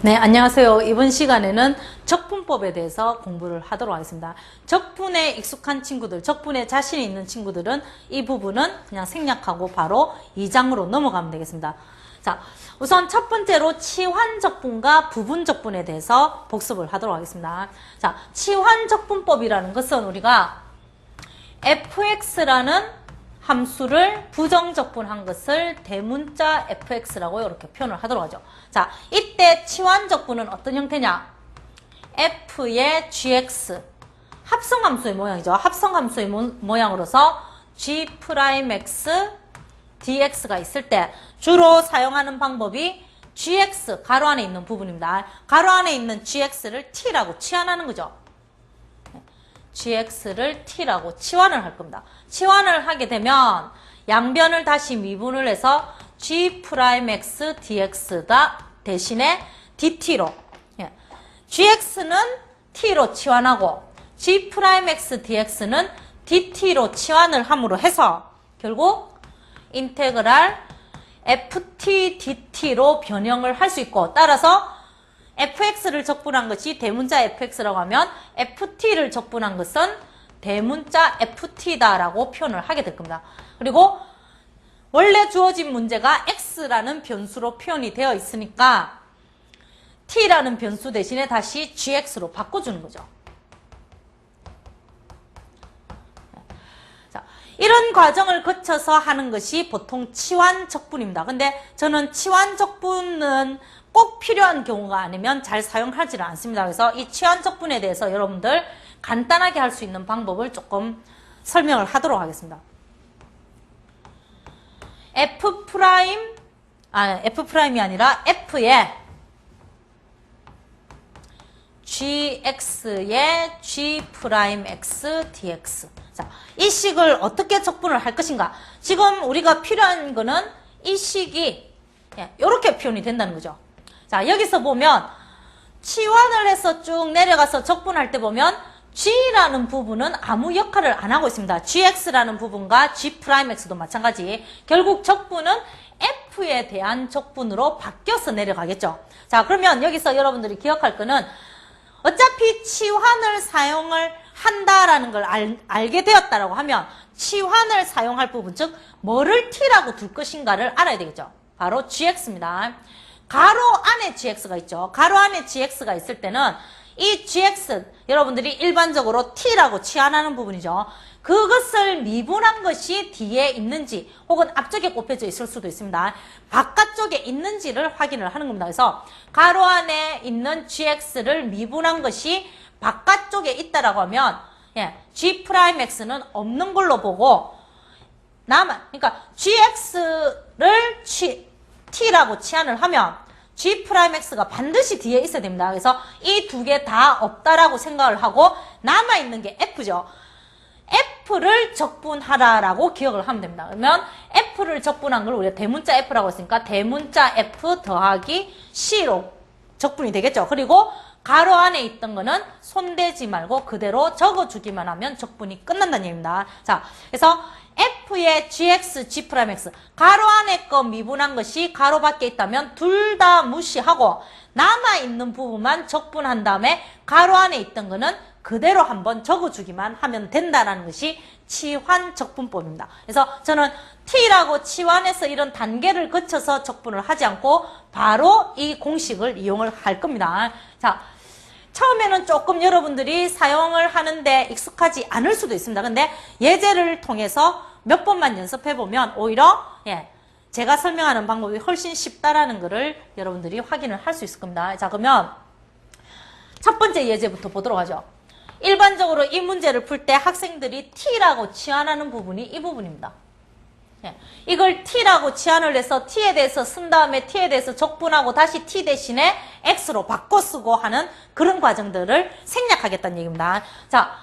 네, 안녕하세요. 이번 시간에는 적분법에 대해서 공부를 하도록 하겠습니다. 적분에 익숙한 친구들, 적분에 자신이 있는 친구들은 이 부분은 그냥 생략하고 바로 2장으로 넘어가면 되겠습니다. 자, 우선 첫 번째로 치환적분과 부분적분에 대해서 복습을 하도록 하겠습니다. 자, 치환적분법이라는 것은 우리가 fx라는 함수를 부정적분한 것을 대문자 fx라고 이렇게 표현을 하도록 하죠. 자, 이때 치환적분은 어떤 형태냐? f의 gx, 합성함수의 모양이죠. 합성함수의 모양으로서 g'x dx가 있을 때 주로 사용하는 방법이 gx, 가로 안에 있는 부분입니다. 가로 안에 있는 gx를 t라고 치환하는 거죠. gx를 t라고 치환을 할 겁니다. 치환을 하게 되면 양변을 다시 미분을 해서 g'x dx가 대신에 dt로, gx는 t로 치환하고 g'x dx는 dt로 치환을 함으로 해서 결국 인테그랄 ft dt로 변형을 할 수 있고, 따라서 fx를 적분한 것이 대문자 fx라고 하면 ft를 적분한 것은 대문자 ft다라고 표현을 하게 될 겁니다. 그리고 원래 주어진 문제가 x라는 변수로 표현이 되어 있으니까 t라는 변수 대신에 다시 gx로 바꿔주는 거죠. 자, 이런 과정을 거쳐서 하는 것이 보통 치환적분입니다. 근데 저는 치환적분은 꼭 필요한 경우가 아니면 잘 사용하지는 않습니다. 그래서 이 치환적분에 대해서 여러분들 간단하게 할 수 있는 방법을 조금 설명을 하도록 하겠습니다. F'이 아니라 F의 gx의 g'x dx. 자, 이 식을 어떻게 적분을 할 것인가? 지금 우리가 필요한 거는 이 식이 이렇게 표현이 된다는 거죠. 자, 여기서 보면 치환을 해서 쭉 내려가서 적분할 때 보면 g라는 부분은 아무 역할을 안 하고 있습니다. gx라는 부분과 g'x도 마찬가지. 결국 적분은 f에 대한 적분으로 바뀌어서 내려가겠죠. 자, 그러면 여기서 여러분들이 기억할 거는 어차피 치환을 사용을 한다라는 걸 알게 되었다라고 하면 치환을 사용할 부분, 즉 뭐를 t라고 둘 것인가를 알아야 되겠죠. 바로 gx입니다. 가로 안에 gx가 있죠. 가로 안에 gx가 있을 때는 이 gx, 여러분들이 일반적으로 t라고 치환하는 부분이죠. 그것을 미분한 것이 뒤에 있는지 혹은 앞쪽에 꼽혀져 있을 수도 있습니다. 바깥쪽에 있는지를 확인을 하는 겁니다. 그래서 가로 안에 있는 gx를 미분한 것이 바깥쪽에 있다라고 하면 g'x는 없는 걸로 보고 그러니까 gx를 t라고 치환을 하면 g'x가 반드시 뒤에 있어야 됩니다. 그래서 이 두 개 다 없다라고 생각을 하고 남아있는 게 f죠. f를 적분하라라고 기억을 하면 됩니다. 그러면 f를 적분한 걸 우리가 대문자 f라고 했으니까 대문자 f 더하기 c로 적분이 되겠죠. 그리고 가로 안에 있던 거는 손대지 말고 그대로 적어주기만 하면 적분이 끝난다는 얘기입니다. 자, 그래서 f의 gx, g'x 가로 안에 거 미분한 것이 가로 밖에 있다면 둘 다 무시하고 남아있는 부분만 적분한 다음에 가로 안에 있던 거는 그대로 한번 적어주기만 하면 된다는 것이 치환적분법입니다. 그래서 저는 t라고 치환해서 이런 단계를 거쳐서 적분을 하지 않고 바로 이 공식을 이용을 할 겁니다. 자, 처음에는 조금 여러분들이 사용을 하는데 익숙하지 않을 수도 있습니다. 근데 예제를 통해서 몇 번만 연습해보면 오히려 제가 설명하는 방법이 훨씬 쉽다라는 것을 여러분들이 확인을 할 수 있을 겁니다. 자, 그러면 첫 번째 예제부터 보도록 하죠. 일반적으로 이 문제를 풀 때 학생들이 t라고 치환하는 부분이 이 부분입니다. 이걸 t라고 치환을 해서 t에 대해서 쓴 다음에 t에 대해서 적분하고 다시 t 대신에 x로 바꿔 쓰고 하는 그런 과정들을 생략하겠다는 얘기입니다. 자,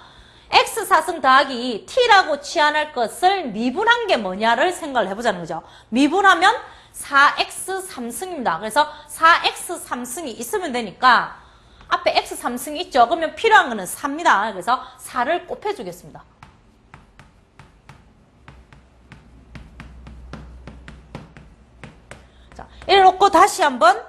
x4승 더하기 t라고 치환할 것을 미분한 게 뭐냐를 생각을 해보자는 거죠. 미분하면 4x3승입니다. 그래서 4x3승이 있으면 되니까 앞에 x3승이 있죠. 그러면 필요한 거는 4입니다. 그래서 4를 곱해주겠습니다. 자, 이래 놓고 다시 한번